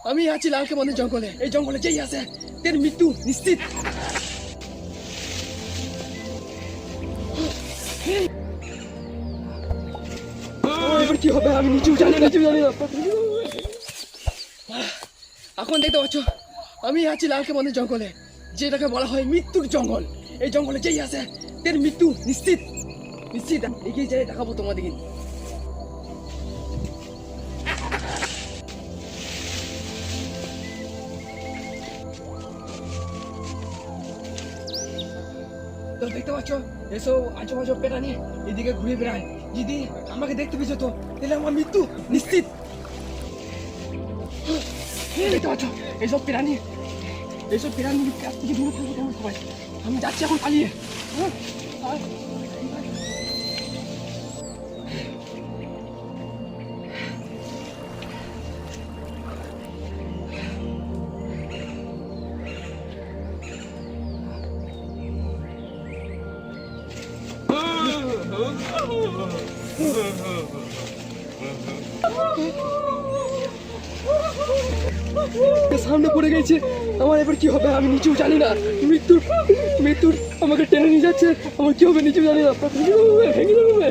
আমি আছি লালকেমনের জঙ্গলে। এই জঙ্গলে যেই আছে তার মৃত্যু নিশ্চিত। এবার কি হবে আমি নিজেও জানি না। এখন দেখতে পাচ্ছ আমি আছি লালকেমনের জঙ্গলে, যেটাকে বলা হয় মৃত্যুর জঙ্গল। এই জঙ্গলে যেই আছে তার মৃত্যু নিশ্চিত নিশ্চিত। এগিয়ে যাই দেখাবো তোমাদেরকে। তো দেখতে পাচ্ছ এসব আজেবাজে প্রাণী এদিকে ঘুরে বেড়ায়। যদি আমাকে দেখতে পেয়েছো তো তাহলে আমার মৃত্যু নিশ্চিত। দেখতে পাচ্ছ এইসব প্রাণী কাছ থেকে দূরে থাকবো তোমরা সবাই। আমি যাচ্ছি এখন পালিয়ে। সামনে পড়ে গেছে আমার, এবার কি হবে আমি নিজেও জানি না। মৃত্যুর আমাকে টেনে নিয়ে যাচ্ছে, আমার কি হবে নিজেও জানি না। ভেঙে যাবে।